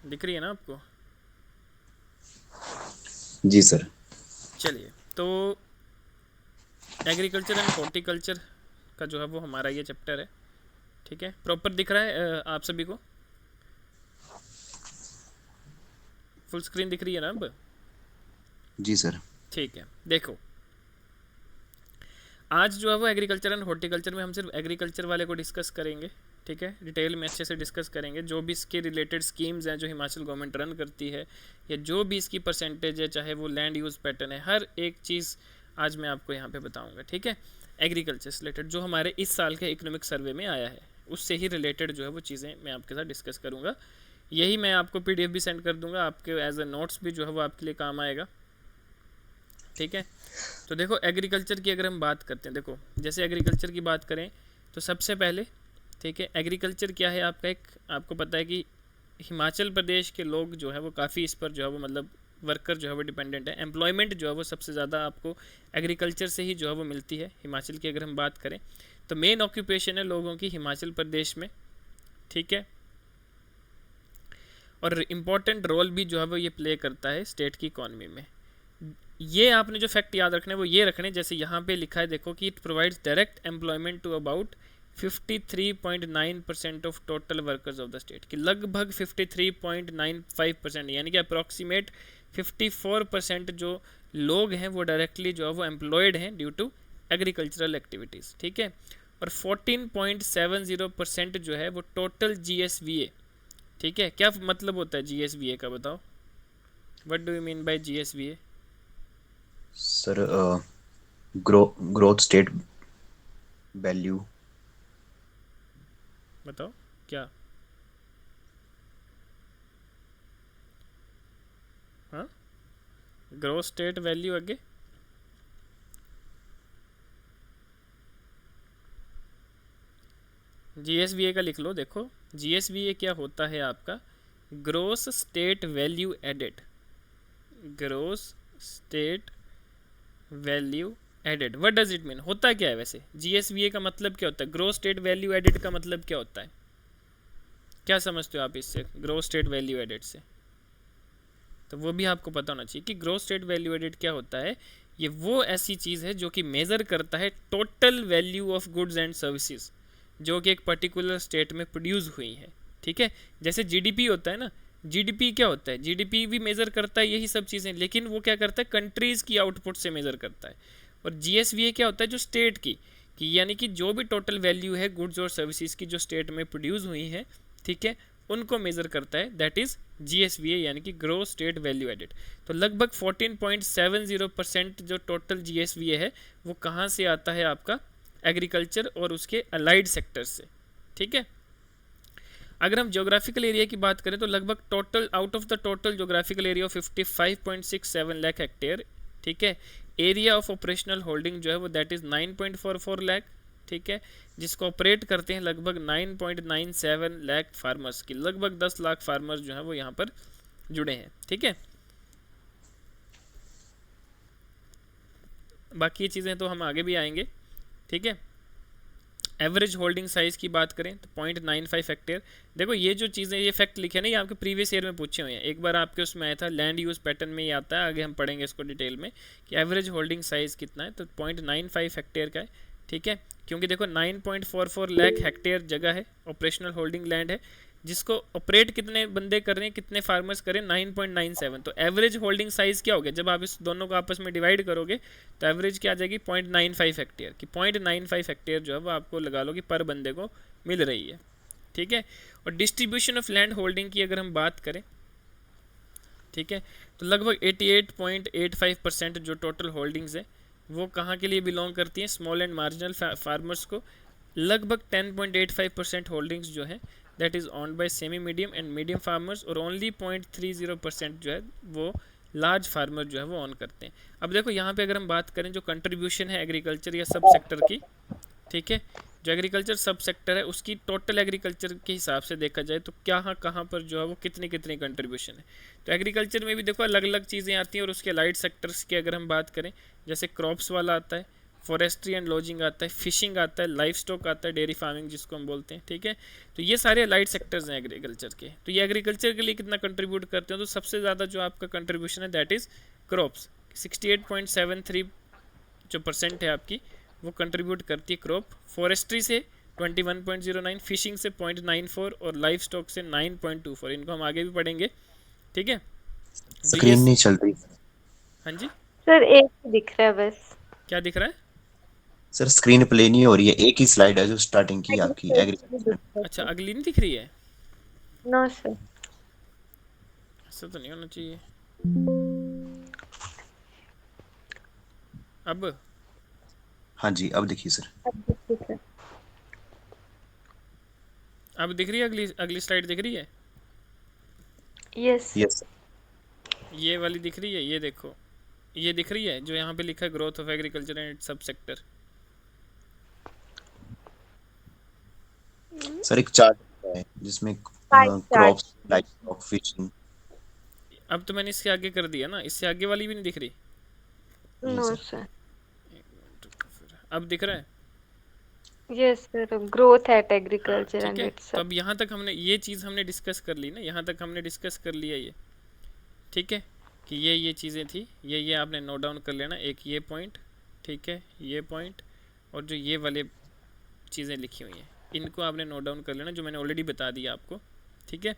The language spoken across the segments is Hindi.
दिख रही है ना आपको? जी सर। चलिए, तो एग्रीकल्चर एंड हॉर्टिकल्चर का जो है वो हमारा ये चैप्टर है। ठीक है, प्रॉपर दिख रहा है आप सभी को? फुल स्क्रीन दिख रही है ना अब? जी सर। ठीक है, देखो, आज जो है वो एग्रीकल्चर एंड हॉर्टिकल्चर में हम सिर्फ एग्रीकल्चर वाले को डिस्कस करेंगे। ठीक है, डिटेल में अच्छे से डिस्कस करेंगे। जो भी इसके रिलेटेड स्कीम्स हैं जो हिमाचल गवर्नमेंट रन करती है, या जो भी इसकी परसेंटेज है, चाहे वो लैंड यूज़ पैटर्न है, हर एक चीज़ आज मैं आपको यहाँ पे बताऊँगा। ठीक है, एग्रीकल्चर से रिलेटेड जो हमारे इस साल के इकोनॉमिक सर्वे में आया है, उससे ही रिलेटेड जो है वो चीज़ें मैं आपके साथ डिस्कस करूँगा। यही मैं आपको पीडीएफ भी सेंड कर दूंगा, आपके एज ए नोट्स भी जो है वो आपके लिए काम आएगा। ठीक है, तो देखो एग्रीकल्चर की अगर हम बात करते हैं, देखो जैसे एग्रीकल्चर की बात करें तो सबसे पहले, ठीक है, एग्रीकल्चर क्या है आपका, एक आपको पता है कि हिमाचल प्रदेश के लोग जो है वो काफ़ी इस पर जो है वो मतलब वर्कर जो है वो डिपेंडेंट है। एम्प्लॉयमेंट जो है वो सबसे ज़्यादा आपको एग्रीकल्चर से ही जो है वो मिलती है हिमाचल की अगर हम बात करें तो। मेन ऑक्यूपेशन है लोगों की हिमाचल प्रदेश में। ठीक है, और इम्पॉर्टेंट रोल भी जो है वो ये प्ले करता है स्टेट की इकॉनमी में। ये आपने जो फैक्ट याद रखने वो ये रखने, जैसे यहाँ पे लिखा है देखो कि it provides direct employment to about 53.9% of total workers of the state, कि लगभग 53.95% यानी कि अप्रॉक्सीमेट 54% जो लोग हैं वो डायरेक्टली जो है वो एम्प्लॉयड हैं ड्यू टू एग्रीकल्चरल एक्टिविटीज़। ठीक है, और 14.70% जो है वो टोटल GSVA। ठीक है, क्या मतलब होता है GSVA का, बताओ? What do you mean by GSVA? Sir growth state value. बताओ क्या? हाँ, ग्रोथ स्टेट वैल्यू आगे? GSVA का लिख लो। देखो GSVA क्या होता है आपका, gross state value added. Gross state value added, what does it mean, होता क्या है वैसे? GSVA का मतलब क्या होता है? ग्रोस स्टेट वैल्यू एडेड का मतलब क्या होता है? क्या समझते हो आप इससे, ग्रोस स्टेट वैल्यू एडेड से? तो वो भी आपको पता होना चाहिए कि ग्रोस स्टेट वैल्यू एडेड क्या होता है। ये वो ऐसी चीज़ है जो कि मेज़र करता है total value of goods and services जो कि एक पर्टिकुलर स्टेट में प्रोड्यूस हुई है। ठीक है, जैसे जीडीपी होता है ना, जीडीपी क्या होता है? जीडीपी भी मेज़र करता है यही सब चीज़ें, लेकिन वो क्या करता है, कंट्रीज़ की आउटपुट से मेज़र करता है। और जीएसवीए क्या होता है, जो स्टेट की, कि यानी कि जो भी टोटल वैल्यू है गुड्स और सर्विसेज की जो स्टेट में प्रोड्यूस हुई है, ठीक है, उनको मेज़र करता है, दैट इज़ GSVA यानी कि ग्रोस स्टेट वैल्यू एडेड। तो लगभग 14.70% जो टोटल GSVA है वो कहाँ से आता है आपका, एग्रीकल्चर और उसके अलाइड सेक्टर से। ठीक है, अगर हम ज्योग्राफिकल एरिया की बात करें तो लगभग total out of the total geographical area 55.67 lakh hectare. ठीक है, एरिया ऑफ ऑपरेशनल होल्डिंग जो है वो दैट इज़ 9.44 लाख। ठीक है, जिसको ऑपरेट करते हैं लगभग 9.97 लाख फार्मर्स की, लगभग 10 लाख फार्मर्स जो हैं वो यहाँ पर जुड़े हैं। ठीक है, बाकी चीज़ें तो हम आगे भी आएंगे। ठीक है, एवरेज होल्डिंग साइज़ की बात करें तो 0.95 हेक्टेयर। देखो ये जो चीज़ें, ये फैक्ट लिखे ना, ये आपके प्रीवियस ईयर में पूछे हुए हैं, एक बार आपके उसमें आया था, लैंड यूज़ पैटर्न में ही आता है, आगे हम पढ़ेंगे इसको डिटेल में कि एवरेज होल्डिंग साइज़ कितना है, तो 0.95 हेक्टेयर का है। ठीक है, क्योंकि देखो 9.44 लाख हेक्टेयर जगह है, ऑपरेशनल होल्डिंग लैंड है, जिसको ऑपरेट कितने बंदे कर रहे हैं, कितने फार्मर्स करें, 9.97। तो एवरेज होल्डिंग साइज़ क्या हो गया, जब आप इस दोनों को आपस में डिवाइड करोगे तो एवरेज क्या आ जाएगी, 0.95 हेक्टेयर की। 0.95 हेक्टेयर जो है वो आपको लगा लो कि पर बंदे को मिल रही है। ठीक है, और डिस्ट्रीब्यूशन ऑफ लैंड होल्डिंग की अगर हम बात करें, ठीक है, तो लगभग 88.85% जो टोटल होल्डिंग्स है वो कहाँ के लिए बिलोंग करती हैं, स्मॉल एंड मार्जिनल फार्मर्स को। लगभग 10.85% होल्डिंग्स जो है that is owned bye semi medium and medium farmers, और ओनली 0.30% जो है वो लार्ज फार्मर जो है वो ऑन करते हैं। अब देखो यहाँ पे अगर हम बात करें जो कंट्रीब्यूशन है एग्रीकल्चर या सब सेक्टर की, ठीक है, जो एग्रीकल्चर सब सेक्टर है उसकी टोटल एग्रीकल्चर के हिसाब से देखा जाए तो क्या कहाँ पर जो है वो कितनी कितनी कंट्रीब्यूशन है। तो एग्रीकल्चर में भी देखो अलग अलग चीज़ें आती हैं, और उसके लाइट सेक्टर्स की अगर हम बात करें, जैसे क्रॉप्स वाला आता है, फॉरेस्ट्री एंड लॉजिंग आता है, फिशिंग आता है, लाइफ स्टॉक आता है, डेयरी फार्मिंग जिसको हम बोलते हैं, ठीक है। तो ये सारे लाइट सेक्टर्स हैं एग्रीकल्चर के। तो ये एग्रीकल्चर के लिए कितना कंट्रीब्यूट करते हैं, तो सबसे ज़्यादा जो आपका कंट्रीब्यूशन है दैट इज़ क्रॉप्स, 68.73 जो परसेंट है आपकी वो कंट्रीब्यूट करती है क्रॉप। फॉरेस्ट्री से 21.09, फिशिंग से 0.94 और लाइफ स्टॉक से 9.24। इनको हम आगे भी पढ़ेंगे, ठीक है। तो ये स्क्रीन नहीं चल रही। हाँ जी, सर एक ही दिख रहा है बस। क्या दिख रहा है? सर स्क्रीन प्ले नहीं हो रही है, एक ही स्लाइड है जो स्टार्टिंग की आपकी एग्रीकल्चर। अच्छा, अगली नहीं दिख रही है? No sir. ऐसा तो नहीं होना चाहिए। अब हाँ जी, अब देखिए सर। अब दिख रहा है। अब दिख रही है? अगली अगली स्लाइड दिख रही है? यस। यस। ये वाली दिख रही है, ये देखो, ये दिख रही है जो यहाँ पे लिखा है ग्रोथ ऑफ एग्रीकल्चर एंड सब सेक्टर। सर एक चार्ट है जिसमें Pie chart. Crops, life stock, fishing. अब तो मैंने इससे आगे कर दिया ना, इससे आगे वाली भी नहीं दिख रही। No sir. अब दिख रहा है? Yes sir, growth at agriculture ठीक एंड है। इट्स। तो अब यहाँ तक हमने ये चीज़ हमने डिस्कस कर ली ना, यहाँ तक हमने डिस्कस कर लिया ये, ठीक है, कि ये चीज़ें थी, ये आपने नोट डाउन कर लेना। एक ये पॉइंट, ठीक है, ये पॉइंट, और जो ये वाले चीज़ें लिखी हुई हैं इनको आपने नोट डाउन कर लेना, जो मैंने ऑलरेडी बता दिया आपको, ठीक है।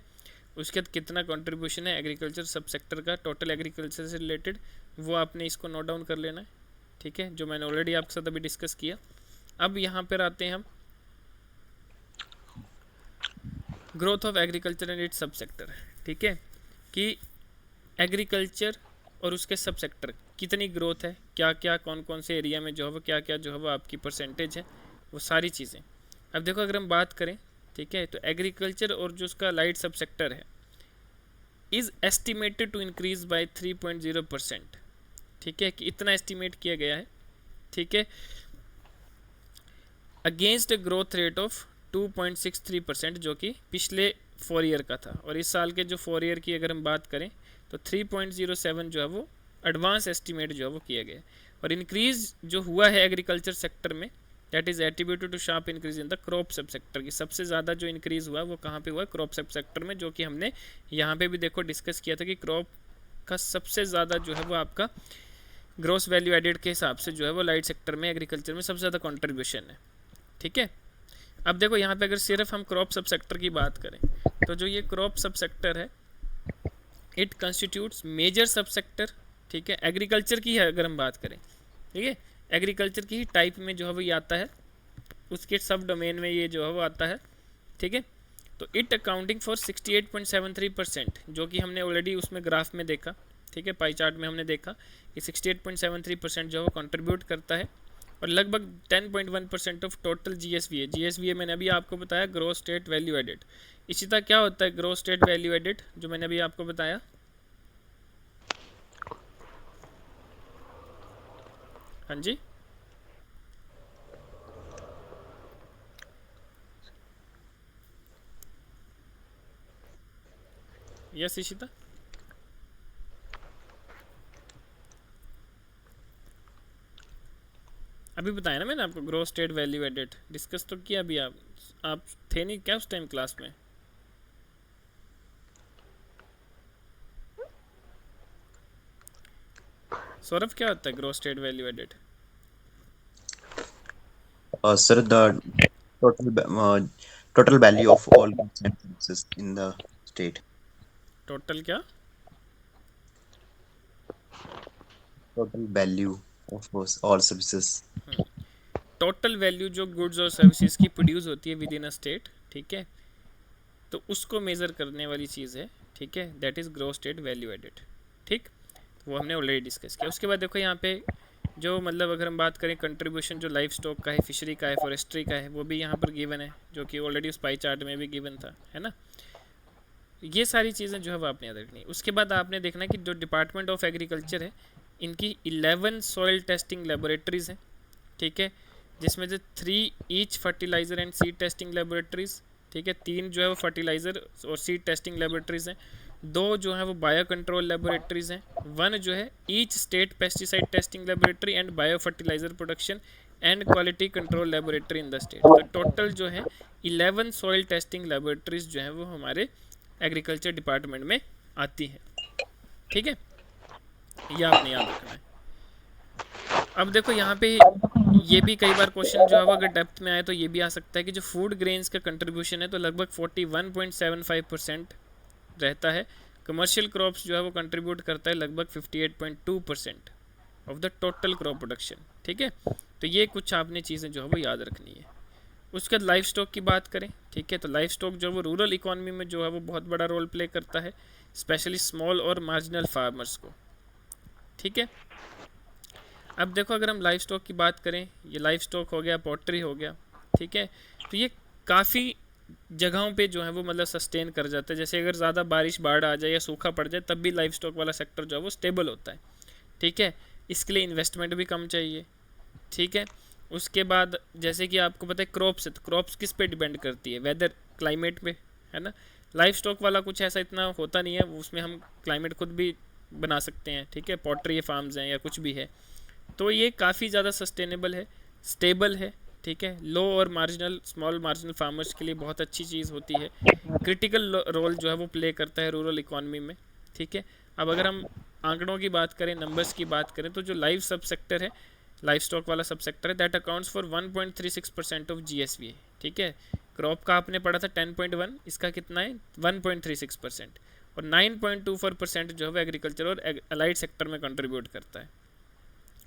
उसके बाद कितना कंट्रीब्यूशन है एग्रीकल्चर सब सेक्टर का टोटल एग्रीकल्चर से रिलेटेड, वो आपने इसको नोट डाउन कर लेना है, ठीक है, जो मैंने ऑलरेडी आपके साथ अभी डिस्कस किया। अब यहाँ पर आते हैं हम growth of agriculture and it's सब सेक्टर, ठीक है, कि एग्रीकल्चर और उसके सब सेक्टर कितनी ग्रोथ है, क्या क्या कौन कौन से एरिया में जो है वो क्या क्या जो है वो आपकी परसेंटेज है, वो सारी चीज़ें। अब देखो अगर हम बात करें, ठीक है, तो एग्रीकल्चर और जो उसका लाइट सब सेक्टर है is estimated to increase by 3.0%, ठीक है, कि इतना एस्टिमेट किया गया है, ठीक है, अगेंस्ट ग्रोथ रेट ऑफ 2.63% जो कि पिछले 4 ईयर का था। और इस साल के जो 4 ईयर की अगर हम बात करें तो 3.07 जो है वो एडवांस एस्टिमेट जो है वो किया गया है। और इंक्रीज जो हुआ है एग्रीकल्चर सेक्टर में that is attributed to sharp increase in the crop sub sector की। सबसे ज़्यादा जो इंक्रीज़ हुआ वो कहाँ पे हुआ? क्रॉप सब सेक्टर में, जो कि हमने यहाँ पे भी देखो डिस्कस किया था कि क्रॉप का सबसे ज़्यादा जो है वो आपका ग्रोस वैल्यू एडेड के हिसाब से जो है वो लाइट सेक्टर में एग्रीकल्चर में सबसे ज़्यादा कॉन्ट्रीब्यूशन है, ठीक है। अब देखो यहाँ पे अगर सिर्फ हम क्रॉप सब सेक्टर की बात करें तो जो ये क्रॉप सब सेक्टर है इट कंस्टिट्यूट्स मेजर सब सेक्टर, ठीक है, एग्रीकल्चर की है अगर हम बात करें, ठीक है, एग्रीकल्चर की ही टाइप में जो है वो ये आता है, उसके सब डोमेन में ये जो है वो आता है, ठीक है। तो इट अकाउंटिंग फॉर 68.73%, जो कि हमने ऑलरेडी उसमें ग्राफ में देखा, ठीक है, पाई चार्ट में हमने देखा कि 68.73% जो है वो कंट्रीब्यूट करता है, और लगभग 10.1% ऑफ टोटल जीएसवी है। जीएसवी मैंने अभी आपको बताया ग्रोस स्टेट वैल्यू एडेड। इसी तरह क्या होता है ग्रोस स्टेट वैल्यू एडेड जो मैंने अभी आपको बताया? हाँ जी, यस इशिता, अभी बताया ना मैंने आपको gross state value added, discuss तो किया अभी। आप थे नहीं क्या उस टाइम क्लास में? सौरभ क्या होता है gross state value added? Sir the total value of all goods and services in the state. Total क्या? Total value of all services. Total value जो गुड्स और सर्विसेज की प्रोड्यूस होती है विद इन अ स्टेट, ठीक है, तो उसको मेज़र करने वाली चीज़ है, ठीक है, that is gross state value added, ठीक, वो हमने ऑलरेडी डिस्कस किया। उसके बाद देखो यहाँ पे जो मतलब अगर हम बात करें कंट्रीब्यूशन जो लाइफ स्टॉक का है, फिशरी का है, फॉरेस्ट्री का है, वो भी यहाँ पर गिवन है, जो कि ऑलरेडी उस पाई चार्ट में भी गिवन था, है ना। ये सारी चीज़ें जो है वो आपने याद रखनी है। उसके बाद आपने देखना है कि जो डिपार्टमेंट ऑफ एग्रीकल्चर है इनकी 11 सॉइल टेस्टिंग लेबोरेटरीज़ हैं, ठीक है, जिसमें से 3 each fertiliser and seed testing laboratories, ठीक है, 3 जो है वो फर्टिलाइज़र और सीड टेस्टिंग लेबोरेटरीज़ हैं, 2 जो है वो बायो कंट्रोल लेबोरेटरीज हैं, 1 जो है each state pesticide testing laboratory and bio fertiliser production and quality control laboratory in the state. तो टोटल जो है 11 सॉइल टेस्टिंग लेबोरेटरीज जो है वो हमारे एग्रीकल्चर डिपार्टमेंट में आती है। ठीक है, ये आपने याद रखना है। अब देखो यहाँ पे ये भी कई बार क्वेश्चन जो है वो अगर डेप्थ में आए तो ये भी आ सकता है कि जो फूड ग्रेन्स का कंट्रीब्यूशन है तो लगभग 41.75% रहता है। कमर्शियल क्रॉप्स जो है वो कंट्रीब्यूट करता है लगभग 58.2% of the total crop production. ठीक है, तो ये कुछ आपने चीज़ें जो है वो याद रखनी है। उसके बाद लाइफ स्टॉक की बात करें, ठीक है, तो लाइफ स्टॉक जो है वो रूरल इकोनॉमी में जो है वो बहुत बड़ा रोल प्ले करता है, स्पेशली स्मॉल और मार्जिनल फार्मर्स को। ठीक है, अब देखो अगर हम लाइफ स्टॉक की बात करें, ये लाइफ स्टॉक हो गया, पोल्ट्री हो गया, ठीक है, तो ये काफ़ी जगहों पे जो है वो मतलब सस्टेन कर जाता है। जैसे अगर ज़्यादा बारिश बाढ़ आ जाए या सूखा पड़ जाए तब भी लाइफ स्टॉक वाला सेक्टर जो है वो स्टेबल होता है। ठीक है, इसके लिए इन्वेस्टमेंट भी कम चाहिए। ठीक है, उसके बाद जैसे कि आपको पता है क्रॉप्स है, तो क्रॉप्स किस पे डिपेंड करती है, वेदर, क्लाइमेट पे, है ना। लाइफ स्टॉक वाला कुछ ऐसा इतना होता नहीं है, उसमें हम क्लाइमेट खुद भी बना सकते हैं। ठीक है, पोल्ट्री फार्म्स हैं या कुछ भी है, तो ये काफ़ी ज़्यादा सस्टेनेबल है, स्टेबल है। ठीक है, लो और मार्जिनल, स्मॉल मार्जिनल फार्मर्स के लिए बहुत अच्छी चीज़ होती है, क्रिटिकल रोल जो है वो प्ले करता है रूरल इकॉनमी में। ठीक है, अब अगर हम आंकड़ों की बात करें, नंबर्स की बात करें, तो जो लाइव सब सेक्टर है, लाइफ स्टॉक वाला सब सेक्टर है, that accounts for 1.36% of GSVA। ठीक है, क्रॉप का आपने पढ़ा था 10.1, इसका कितना है 1.36%, और 9.24% जो है एग्रीकल्चर और अलाइड सेक्टर में कंट्रीब्यूट करता है।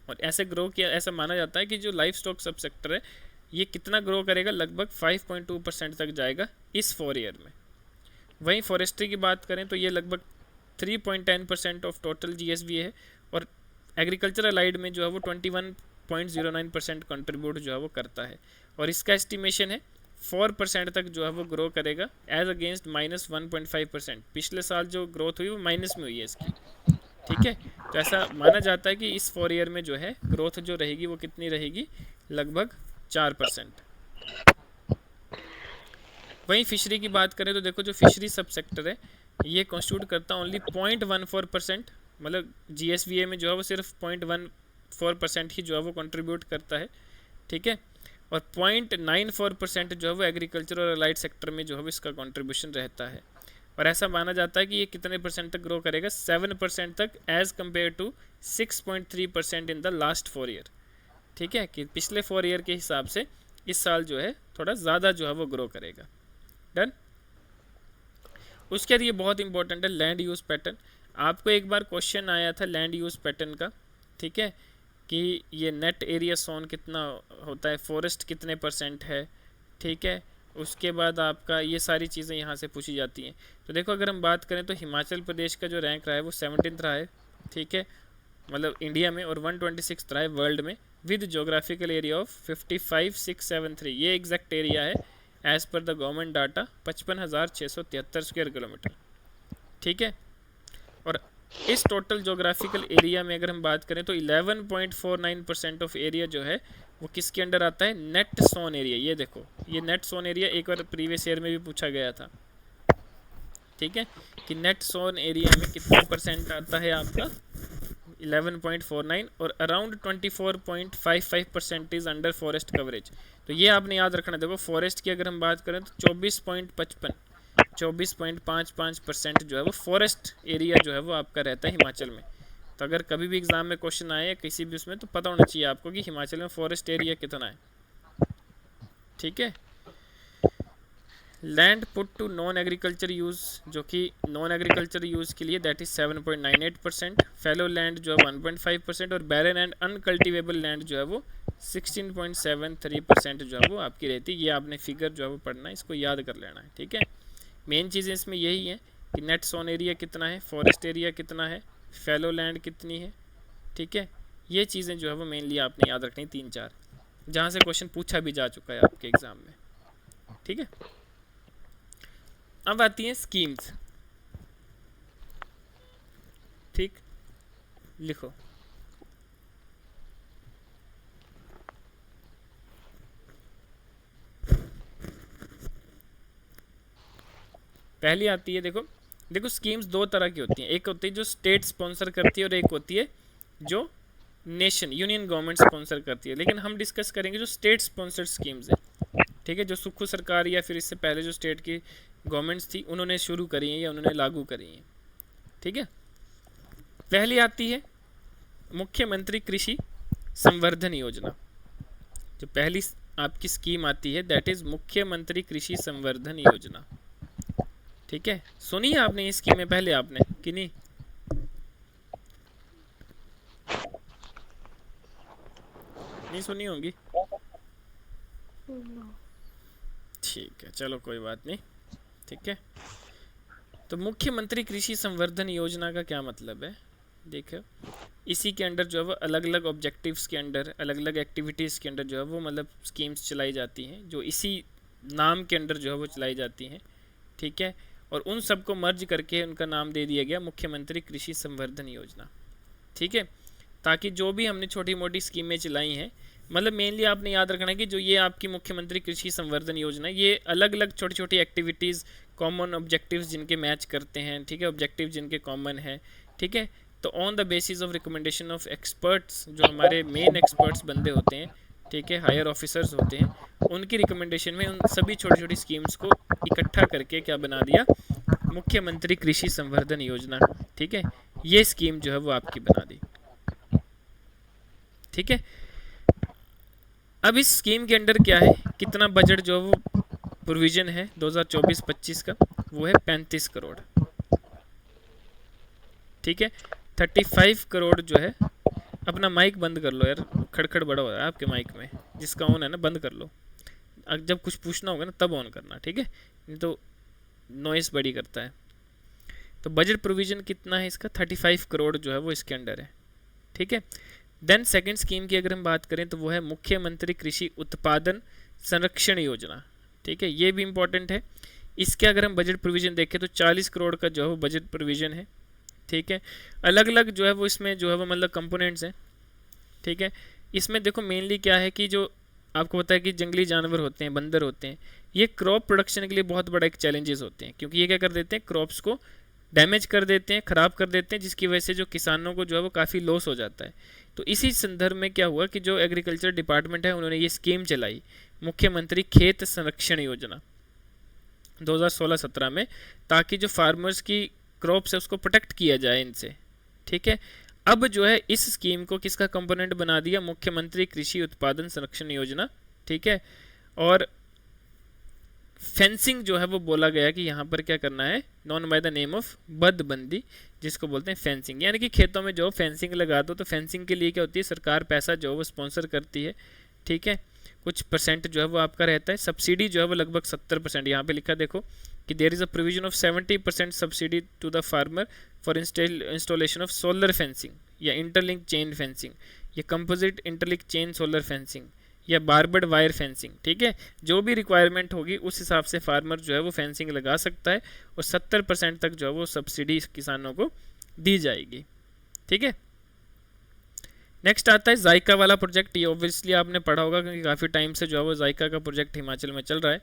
और ऐसे ग्रो किया, ऐसा माना जाता है कि जो लाइफ स्टॉक सब सेक्टर है ये कितना ग्रो करेगा, लगभग 5.2% तक जाएगा इस 4 ईयर में। वहीं फॉरेस्ट्री की बात करें तो ये लगभग 3.10% ऑफ टोटल GSVA है, और एग्रीकल्चर अलाइड में जो है वो 21.09% कंट्रीब्यूट जो है वो करता है, और इसका एस्टिमेशन है 4% तक जो है वो ग्रो करेगा, एज अगेंस्ट -1.5%। पिछले साल जो ग्रोथ हुई वो माइनस में हुई है इसकी। ठीक है, तो ऐसा माना जाता है कि इस 4 ईयर में जो है ग्रोथ जो रहेगी वो कितनी रहेगी, लगभग 4%। वहीं फिशरी की बात करें तो देखो जो फिशरी सब सेक्टर है ये कॉन्स्टिट्यूट करता है ओनली 0.14%, मतलब GSVA में जो है वो सिर्फ 0.14% ही जो है वो कंट्रीब्यूट करता है। ठीक है, और 0.94% जो है वो एग्रीकल्चर और अलाइड सेक्टर में जो है वो इसका कंट्रीब्यूशन रहता है, और ऐसा माना जाता है कि ये कितने परसेंट तक ग्रो करेगा, 7% तक, as compare to 6.3% in the last 4 year. ठीक है, कि पिछले 4 ईयर के हिसाब से इस साल जो है थोड़ा ज़्यादा जो है वो ग्रो करेगा। डन। उसके बाद ये बहुत इंपॉर्टेंट है, लैंड यूज़ पैटर्न। आपको एक बार क्वेश्चन आया था लैंड यूज़ पैटर्न का, ठीक है, कि ये नेट एरिया सोन कितना होता है, फॉरेस्ट कितने % है। ठीक है, उसके बाद आपका ये सारी चीज़ें यहाँ से पूछी जाती हैं। तो देखो अगर हम बात करें तो हिमाचल प्रदेश का जो रैंक रहा है वो 17th रहा है। ठीक है, मतलब इंडिया में, और 126 रहा है वर्ल्ड में, विद जोग्राफिकल एरिया ऑफ 55,673। ये एग्जैक्ट एरिया है as per the government data, 55,673 square kilometre. ठीक है, और इस टोटल जोग्राफिकल एरिया में अगर हम बात करें तो 11.49% ऑफ एरिया जो है वो किसके अंडर आता है, नेट सोन एरिया। ये देखो, ये नेट सोन एरिया एक बार प्रीवियस ईयर में भी पूछा गया था। ठीक है, कि नेट सोन एरिया में कितना % आता है आपका, 11.49, और around 24.55% is under forest coverage. तो ये आपने याद रखना। देखो फॉरेस्ट की अगर हम बात करें तो 24.55% जो है वो फॉरेस्ट एरिया जो है वो आपका रहता है हिमाचल में। तो अगर कभी भी एग्ज़ाम में क्वेश्चन आए या किसी भी उसमें, तो पता होना चाहिए आपको कि हिमाचल में फॉरेस्ट एरिया कितना है। ठीक है, land put to non agriculture use, जो कि नॉन एग्रीकल्चर यूज़ के लिए दैट इज़ 7.98%, फैलो लैंड जो है 1.5%, और बैरन एंड अनकल्टिवेबल लैंड जो है वो 16.73% जो है वो आपकी रहती है। ये आपने फिगर जो है वो पढ़ना है, इसको याद कर लेना है। ठीक है, मेन चीज़ें इसमें यही है कि नेट सोन एरिया कितना है, फॉरेस्ट एरिया कितना है, फैलो लैंड कितनी है। ठीक है, ये चीज़ें जो है वो मेनली आपने याद रखनी 3-4, जहाँ से क्वेश्चन पूछा भी जा चुका है आपके एग्ज़ाम में। ठीक है, अब आती हैं स्कीम्स। ठीक, लिखो पहली आती है, देखो देखो स्कीम्स दो तरह की होती हैं, एक होती है जो स्टेट स्पॉन्सर करती है और एक होती है जो नेशन यूनियन गवर्नमेंट स्पॉन्सर करती है। लेकिन हम डिस्कस करेंगे जो स्टेट स्पॉन्सर्ड स्कीम्स है, ठीक है, जो सुक्खू सरकार या फिर इससे पहले जो स्टेट की गवर्नमेंट्स थी उन्होंने शुरू करी हैं या उन्होंने लागू करी हैं, ठीक है। पहली आती है मुख्यमंत्री कृषि संवर्धन योजना। जो पहली आपकी स्कीम आती है दैट इज मुख्यमंत्री कृषि संवर्धन योजना, ठीक है। सुनी है आपने ये स्कीम पहले आपने कि नहीं? नहीं सुनी होगी, ठीक है, चलो कोई बात नहीं, ठीक है। तो मुख्यमंत्री कृषि संवर्धन योजना का क्या मतलब है, देखो इसी के अंडर जो है वो अलग अलग ऑब्जेक्टिव्स के अंडर, अलग अलग एक्टिविटीज़ के अंडर जो है वो मतलब स्कीम्स चलाई जाती हैं, जो इसी नाम के अंडर जो है वो चलाई जाती हैं, ठीक है। और उन सबको मर्ज करके उनका नाम दे दिया गया मुख्यमंत्री कृषि संवर्धन योजना, ठीक है। ताकि जो भी हमने छोटी मोटी स्कीमें चलाई हैं, मतलब मेनली आपने याद रखना है कि जो ये आपकी मुख्यमंत्री कृषि संवर्धन योजना है, ये अलग अलग छोटी छोटी एक्टिविटीज़, कॉमन ऑब्जेक्टिव्स जिनके मैच करते हैं, ठीक है, ऑब्जेक्टिव जिनके कॉमन है, ठीक है। तो on the basis of recommendation of experts, जो हमारे मेन एक्सपर्ट्स बंदे होते हैं, ठीक है, हायर ऑफिसर्स होते हैं, उनकी रिकमेंडेशन में उन सभी छोटी छोटी स्कीम्स को इकट्ठा करके क्या बना दिया, मुख्यमंत्री कृषि संवर्धन योजना, ठीक है। ये स्कीम जो है वो आपकी बना दी, ठीक है। अब इस स्कीम के अंडर क्या है, कितना बजट जो वो प्रोविजन है 2024-25 का, वो है 35 करोड़, ठीक है। 35 करोड़ जो है, अपना माइक बंद कर लो यार, खड़खड़ बड़ा हो रहा है आपके माइक में, जिसका ऑन है ना बंद कर लो, जब कुछ पूछना होगा ना तब ऑन करना, ठीक है, नहीं तो नॉइस बड़ी करता है। तो बजट प्रोविजन कितना है इसका, 35 करोड़ जो है वो इसके अंडर है, ठीक है। देन सेकंड स्कीम की अगर हम बात करें तो वो है मुख्यमंत्री कृषि उत्पादन संरक्षण योजना, ठीक है, ये भी इम्पोर्टेंट है। इसके अगर हम बजट प्रोविजन देखें तो 40 करोड़ का जो है वो बजट प्रोविजन है, ठीक है। अलग अलग जो है वो इसमें जो है वो मतलब कंपोनेंट्स हैं, ठीक है। इसमें देखो मेनली क्या है कि जो आपको पता है कि जंगली जानवर होते हैं, बंदर होते हैं, ये क्रॉप प्रोडक्शन के लिए बहुत बड़ा एक चैलेंजेस होते हैं, क्योंकि ये क्या कर देते हैं, क्रॉप्स को डैमेज कर देते हैं, ख़राब कर देते हैं, जिसकी वजह से जो किसानों को जो है वो काफ़ी लॉस हो जाता है। तो इसी संदर्भ में क्या हुआ कि जो एग्रीकल्चर डिपार्टमेंट है उन्होंने ये स्कीम चलाई, मुख्यमंत्री खेत संरक्षण योजना 2016-17 में, ताकि जो फार्मर्स की क्रॉप्स है उसको प्रोटेक्ट किया जाए इनसे, ठीक है। अब जो है इस स्कीम को किसका कंपोनेंट बना दिया, मुख्यमंत्री कृषि उत्पादन संरक्षण योजना, ठीक है। और फेंसिंग जो है वो बोला गया कि यहाँ पर क्या करना है, known by the name of बदबंदी, जिसको बोलते हैं फेंसिंग, यानी कि खेतों में जो फेंसिंग लगा दो। तो फेंसिंग के लिए क्या होती है, सरकार पैसा जो है वो स्पॉन्सर करती है, ठीक है, कुछ परसेंट जो है वो आपका रहता है, सब्सिडी जो है वो लगभग 70%, यहाँ पे लिखा देखो कि there is a provision of 70% subsidy to the farmer for installation of solar fencing या इंटरलिंक चेन फेंसिंग या composite interlink chain solar fencing या बारबर्ड वायर फेंसिंग, ठीक है। जो भी रिक्वायरमेंट होगी उस हिसाब से फार्मर जो है वो फेंसिंग लगा सकता है और 70% तक जो है वो सब्सिडी किसानों को दी जाएगी, ठीक है। नेक्स्ट आता है जायका वाला प्रोजेक्ट। ये ऑब्वियसली आपने पढ़ा होगा क्योंकि काफ़ी टाइम से जो है वो जायका का प्रोजेक्ट हिमाचल में चल रहा है,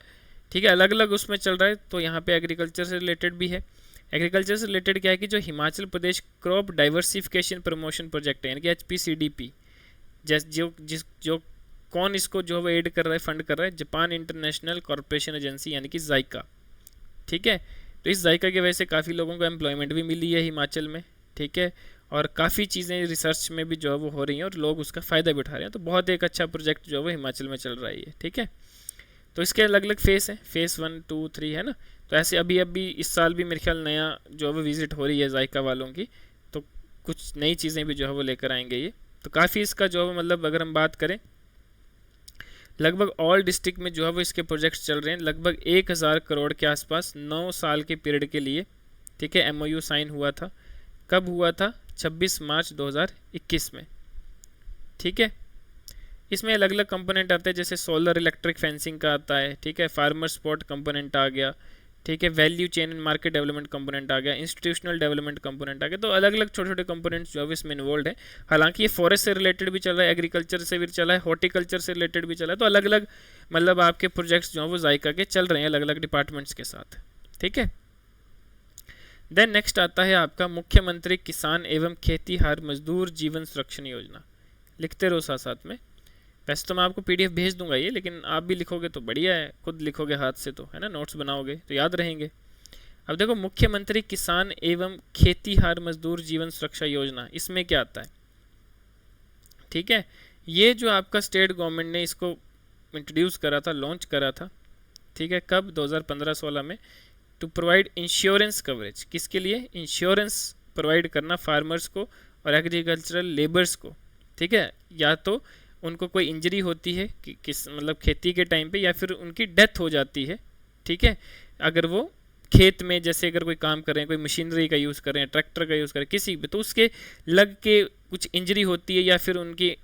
ठीक है, अलग अलग उसमें चल रहा है। तो यहाँ पे एग्रीकल्चर से रिलेटेड भी है। एग्रीकल्चर से रिलेटेड क्या है कि जो Himachal Pradesh crop diversification promotion project है, यानी कि HPCDP, जो कौन इसको जो है एड कर रहा है, फंड कर रहा है, जापान इंटरनेशनल कॉर्पोरेशन एजेंसी यानी कि जायका, ठीक है। तो इस जायका की वजह से काफ़ी लोगों को एम्प्लॉयमेंट भी मिली है हिमाचल में, ठीक है, और काफ़ी चीज़ें रिसर्च में भी जो है वो हो रही हैं और लोग उसका फ़ायदा भी उठा रहे हैं। तो बहुत एक अच्छा प्रोजेक्ट जो है वो हिमाचल में चल रहा है, ठीक है। तो इसके अलग अलग फेस हैं, फेस 1, 2, 3 है ना। तो ऐसे अभी इस साल भी मेरे ख्याल नया जो है वो विज़िट हो रही है जायका वालों की, तो कुछ नई चीज़ें भी जो है वो लेकर आएंगे ये। तो काफ़ी इसका जो है मतलब अगर हम बात करें, लगभग ऑल डिस्ट्रिक्ट में जो है वो इसके प्रोजेक्ट्स चल रहे हैं, लगभग 1000 करोड़ के आसपास 9 साल के पीरियड के लिए, ठीक है। MOU साइन हुआ था, कब हुआ था, 26 मार्च 2021 में, ठीक है। इसमें अलग अलग कंपोनेंट आते हैं, जैसे सोलर इलेक्ट्रिक फेंसिंग का आता है, ठीक है, फार्मर सपोर्ट कंपोनेंट आ गया, ठीक है, value chain and market development component आ गया, इंस्टीट्यूशनल डेवलपमेंट कंपोनेंट आ गया। तो अलग अलग छोटे छोटे कंपोनेंट्स जो है इसमें इन्वॉल्व है। हालांकि ये फॉरेस्ट से रिलेटेड भी चल रहा है, एग्रीकल्चर से भी चला है, हॉर्टिकल्चर से रिलेटेड भी चला है। तो अलग अलग मतलब आपके प्रोजेक्ट्स जो हैं वो जायका के चल रहे हैं अलग अलग डिपार्टमेंट्स के साथ, ठीक है। देन नेक्स्ट आता है आपका मुख्यमंत्री किसान एवं खेतीहार मजदूर जीवन सुरक्षा योजना। लिखते रहो साथ साथ में। वैसे तो मैं आपको पीडीएफ भेज दूंगा ये, लेकिन आप भी लिखोगे तो बढ़िया है, खुद लिखोगे हाथ से तो है ना, नोट्स बनाओगे तो याद रहेंगे। अब देखो मुख्यमंत्री किसान एवं खेतीहार मजदूर जीवन सुरक्षा योजना, इसमें क्या आता है? ठीक है, ये जो आपका स्टेट गवर्नमेंट ने इसको इंट्रोड्यूस करा था, लॉन्च करा था, ठीक है, कब? 2015-16 में, टू प्रोवाइड इंश्योरेंस कवरेज। किसके लिए? इंश्योरेंस प्रोवाइड करना फार्मर्स को और एग्रीकल्चरल लेबर्स को, ठीक है, या तो उनको कोई इंजरी होती है कि किस मतलब खेती के टाइम पे, या फिर उनकी डेथ हो जाती है, ठीक है, अगर वो खेत में जैसे अगर कोई काम कर रहे हैं, कोई मशीनरी का यूज़ कर रहे हैं, ट्रैक्टर का यूज़ कर रहे हैं, किसी भी, तो उसके लग के कुछ इंजरी होती है या फिर उनकी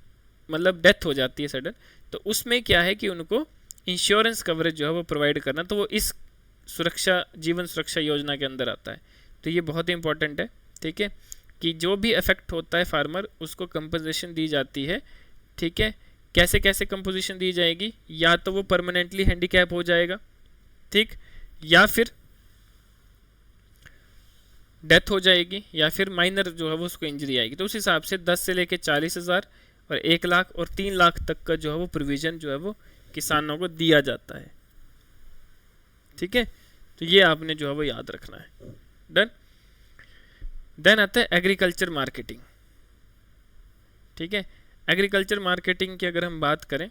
मतलब डेथ हो जाती है सडन, तो उसमें क्या है कि उनको इंश्योरेंस कवरेज जो है वो प्रोवाइड करना, तो वो इस सुरक्षा जीवन सुरक्षा योजना के अंदर आता है। तो ये बहुत ही इंपॉर्टेंट है, ठीक है, कि जो भी इफेक्ट होता है फार्मर उसको कंपनसेशन दी जाती है, ठीक है। कैसे कैसे कंपोजिशन दी जाएगी? या तो वो परमानेंटली हैंडीकैप हो जाएगा, ठीक, या फिर डेथ हो जाएगी, या फिर माइनर जो है वो उसको इंजरी आएगी। तो उस हिसाब से 10 से लेके 40,000 और 1 लाख और 3 लाख तक का जो है वो प्रोविज़न जो है वो किसानों को दिया जाता है, ठीक है। तो ये आपने जो है वो याद रखना है। डन। देन आता है एग्रीकल्चर मार्केटिंग, ठीक है। एग्रीकल्चर मार्केटिंग की अगर हम बात करें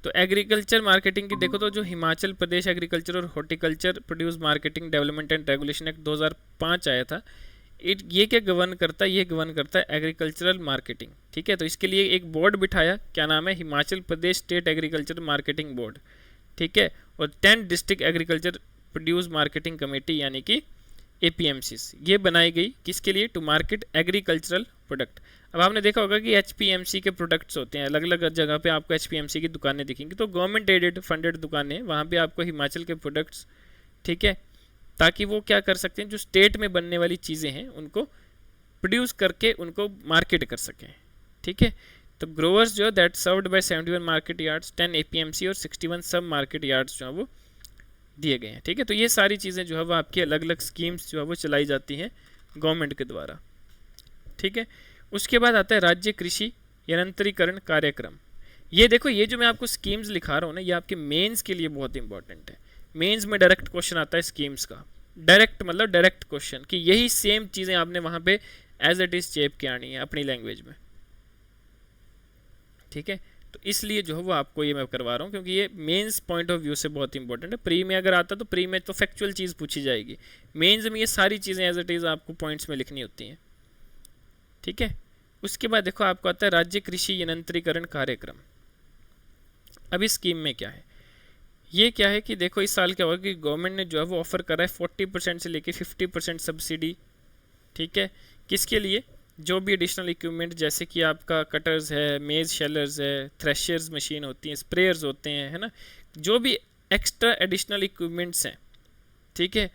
तो एग्रीकल्चर मार्केटिंग की देखो तो जो हिमाचल प्रदेश एग्रीकल्चर और horticulture produce marketing development and regulation act 2005 आया था, ये क्या गवर्न करता है? ये गवर्न करता है एग्रीकल्चरल मार्केटिंग, ठीक है। तो इसके लिए एक बोर्ड बिठाया, क्या नाम है? Himachal Pradesh state agriculture marketing board, ठीक है। और 10 district agriculture produce marketing committee यानी कि APMCs ये बनाई गई, किसके लिए? To market agricultural product. अब आपने देखा होगा कि HPMC के प्रोडक्ट्स होते हैं, अलग अलग जगह पे आपको HPMC की दुकानें दिखेंगी, तो गवर्नमेंट एडेड फंडेड दुकानें, वहाँ पे आपको हिमाचल के प्रोडक्ट्स, ठीक है, ताकि वो क्या कर सकते हैं, जो स्टेट में बनने वाली चीज़ें हैं उनको प्रोड्यूस करके उनको मार्केट कर सकें, ठीक है। तो ग्रोवर्स जो है that served by 71 market yards, 10 APMC और 61 सब मार्केट यार्ड्स जो है वो दिए गए हैं, ठीक है। तो ये सारी चीज़ें जो है वो आपकी अलग अलग स्कीम्स जो है वो चलाई जाती हैं गवर्नमेंट के द्वारा, ठीक है। उसके बाद आता है राज्य कृषि यंत्रीकरण कार्यक्रम। ये देखो, ये जो मैं आपको स्कीम्स लिखा रहा हूँ ना, ये आपके मेंस के लिए बहुत इंपॉर्टेंट है। मेंस में डायरेक्ट क्वेश्चन आता है स्कीम्स का, डायरेक्ट मतलब डायरेक्ट क्वेश्चन, कि यही सेम चीज़ें आपने वहाँ पे एज इट इज़ चेप के आनी है अपनी लैंग्वेज में, ठीक है। तो इसलिए जो है वो आपको ये मैं करवा रहा हूँ, क्योंकि ये मेंस पॉइंट ऑफ व्यू से बहुत इंपॉर्टेंट है। प्री में अगर आता तो प्री में तो फैक्चुअल चीज़ पूछी जाएगी, मेंस में ये सारी चीज़ें एज इट इज़ आपको पॉइंट्स में लिखनी होती हैं, ठीक है। उसके बाद देखो आपको आता है राज्य कृषि यंत्रीकरण कार्यक्रम। अब इस स्कीम में क्या है? ये क्या है कि देखो इस साल क्या होगा कि गवर्नमेंट ने जो है वो ऑफर करा है 40% से लेके 50% सब्सिडी, ठीक है। किसके लिए? जो भी एडिशनल इक्विपमेंट जैसे कि आपका कटर्स है, मेज शेलर्स है, थ्रेशर्स मशीन होती हैं, स्प्रेयर्स होते हैं, है ना, जो भी एक्स्ट्रा एडिशनल इक्विपमेंट्स हैं, ठीक है,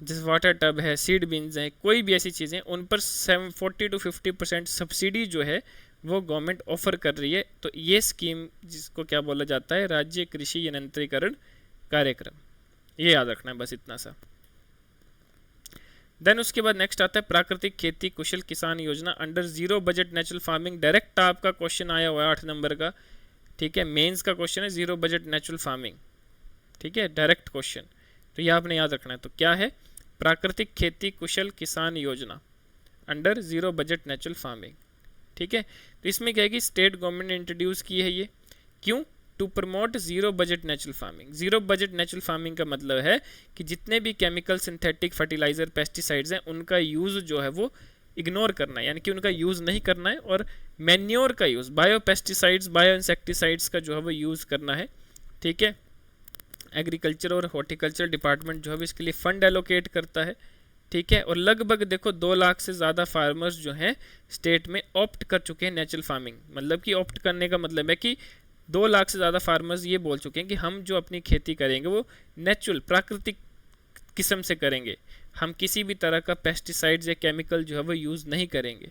जैसे वाटर टब है, सीड बिन्स हैं, कोई भी ऐसी चीज़ें, उन पर 40 to 50% सब्सिडी जो है वो गवर्नमेंट ऑफर कर रही है। तो ये स्कीम जिसको क्या बोला जाता है? राज्य कृषि यंत्रीकरण कार्यक्रम। ये याद रखना है बस इतना सा। देन उसके बाद नेक्स्ट आता है प्राकृतिक खेती कुशल किसान योजना under zero budget natural farming. Direct आपका क्वेश्चन आया हुआ है 8 नंबर का, ठीक है, मेंस का क्वेश्चन है जीरो बजट नेचुरल फार्मिंग, ठीक है, डायरेक्ट क्वेश्चन। तो ये आपने याद रखना है। तो क्या है? प्राकृतिक खेती कुशल किसान योजना under zero budget natural farming, ठीक है। तो इसमें क्या है कि स्टेट गवर्नमेंट ने इंट्रोड्यूस की है ये, क्यों? To promote zero budget natural farming. Zero budget natural farming का मतलब है कि जितने भी केमिकल सिंथेटिक फर्टिलाइजर पेस्टिसाइड्स हैं उनका यूज़ जो है वो इग्नोर करना है, यानी कि उनका यूज़ नहीं करना है, और मैन्योर का use, bio pesticides, bio insecticides का जो है वो यूज़ करना है, ठीक है। एग्रीकल्चर और हॉर्टिकल्चर डिपार्टमेंट जो है इसके लिए फ़ंड एलोकेट करता है, ठीक है। और लगभग देखो 2 लाख से ज़्यादा फार्मर्स जो हैं स्टेट में ऑप्ट कर चुके हैं नेचुरल फार्मिंग। मतलब कि ऑप्ट करने का मतलब है कि 2 लाख से ज़्यादा फार्मर्स ये बोल चुके हैं कि हम जो अपनी खेती करेंगे वो नेचुरल प्राकृतिक किस्म से करेंगे, हम किसी भी तरह का पेस्टिसाइड्स या केमिकल जो है वो यूज़ नहीं करेंगे,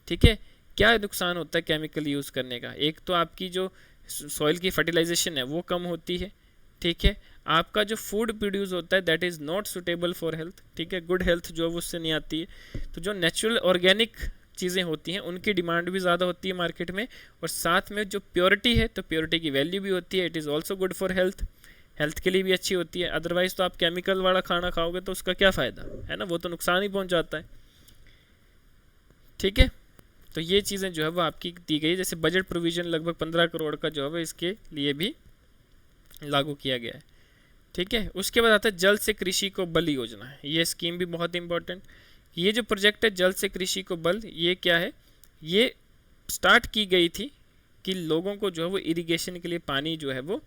ठीक है। क्या नुकसान होता है केमिकल यूज़ करने का? एक तो आपकी जो सॉइल की फर्टिलाइजेशन है वो कम होती है, ठीक है। आपका जो फूड प्रोड्यूस होता है that is not suitable for health, ठीक है, गुड हेल्थ जो है वो उससे नहीं आती है। तो जो नेचुरल ऑर्गेनिक चीज़ें होती हैं उनकी डिमांड भी ज़्यादा होती है मार्केट में, और साथ में जो प्योरिटी है तो प्योरिटी की वैल्यू भी होती है, it is also good for health, health के लिए भी अच्छी होती है। अदरवाइज़ तो आप केमिकल वाला खाना खाओगे तो उसका क्या फ़ायदा है ना, वो तो नुकसान ही पहुंचाता है, ठीक है। तो ये चीज़ें जो है वो आपकी दी गई, जैसे बजट प्रोविज़न लगभग 15 करोड़ का जो है वो इसके लिए भी लागू किया गया है, ठीक है। उसके बाद आता है जल से कृषि को बल योजना है, ये स्कीम भी बहुत इंपॉर्टेंट। ये जो प्रोजेक्ट है जल से कृषि को बल, ये क्या है, ये स्टार्ट की गई थी कि लोगों को जो है वो इरिगेशन के लिए पानी जो है वो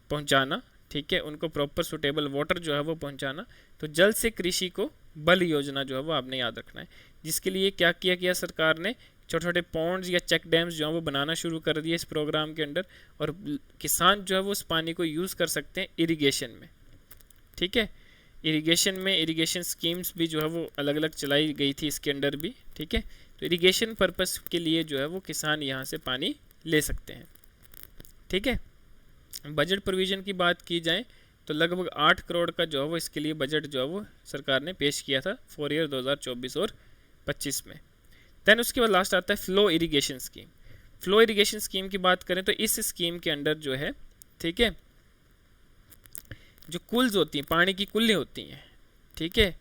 पहुंचाना, ठीक है, उनको प्रॉपर सुटेबल वाटर जो है वो पहुंचाना। तो जल से कृषि को बल योजना जो है वो आपने याद रखना है, जिसके लिए क्या किया गया, सरकार ने छोटे छोटे पॉन्ड्स या चेक डैम्स जो है वो बनाना शुरू कर दिए इस प्रोग्राम के अंडर, और किसान जो है वो उस पानी को यूज़ कर सकते हैं इरिगेशन में, ठीक है। इरिगेशन में इरिगेशन स्कीम्स भी जो है वो अलग अलग चलाई गई थी इसके अंडर भी, ठीक है। तो इरिगेशन पर्पस के लिए जो है वो किसान यहाँ से पानी ले सकते हैं, ठीक है। बजट प्रोविज़न की बात की जाए तो लगभग 8 करोड़ का जो है वो इसके लिए बजट जो है वो सरकार ने पेश किया था फॉर ईयर 2024 और 25 में। दैन उसके बाद लास्ट आता है flow irrigation scheme. Flow irrigation scheme की बात करें तो इस स्कीम के अंडर जो है, ठीक है, जो कुल्स होती हैं, पानी की कुल्लें होती हैं, ठीक है,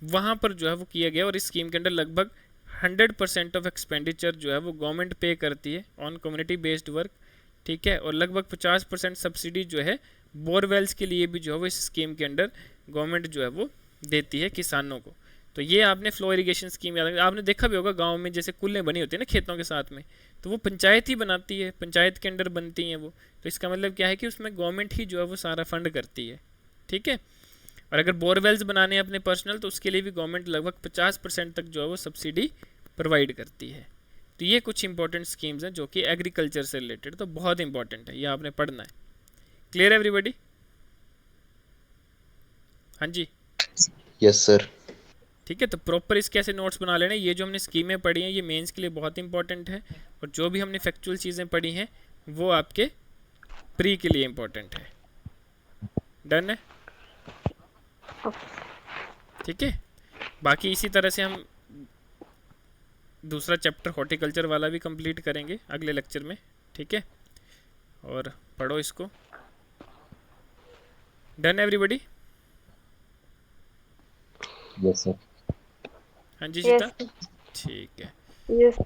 वहाँ पर जो है वो किया गया, और इस स्कीम के अंडर लगभग 100% ऑफ एक्सपेंडिचर जो है वो गवर्नमेंट पे करती है ऑन कम्युनिटी बेस्ड वर्क, ठीक है, और लगभग 50% सब्सिडी जो है बोरवेल्स के लिए भी जो है वो इस स्कीम के अंडर गवर्नमेंट जो है वो देती है किसानों को। तो ये आपने फ्लो इरिगेशन स्कीम याद, आपने देखा भी होगा गांव में जैसे कुल्लें बनी होती है ना खेतों के साथ में, तो वो पंचायत ही बनाती है, पंचायत के अंडर बनती हैं वो। तो इसका मतलब क्या है कि उसमें गवर्नमेंट ही जो है वो सारा फंड करती है, ठीक है। और अगर बोरवेल्स बनाने हैं अपने पर्सनल तो उसके लिए भी गवर्नमेंट लगभग 50% तक जो है वो सब्सिडी प्रोवाइड करती है। तो ये कुछ इंपॉर्टेंट स्कीम्स हैं जो कि एग्रीकल्चर से रिलेटेड, तो बहुत इंपॉर्टेंट है, ये आपने पढ़ना है। Clear everybody? हाँ जी, यस सर। ठीक है। तो प्रॉपर इसके ऐसे नोट्स बना लेना, ये जो हमने स्कीमें पढ़ी हैं ये मेंस के लिए बहुत इंपॉर्टेंट है, और जो भी हमने फैक्चुअल चीज़ें पढ़ी हैं वो आपके प्री के लिए इंपॉर्टेंट है। डन है, ठीक है। बाकी इसी तरह से हम दूसरा चैप्टर हॉर्टिकल्चर वाला भी कंप्लीट करेंगे अगले लेक्चर में, ठीक है। और पढ़ो इसको। Done everybody? Yes sir. हाँ जी Yes, सीता, ठीक है। yes.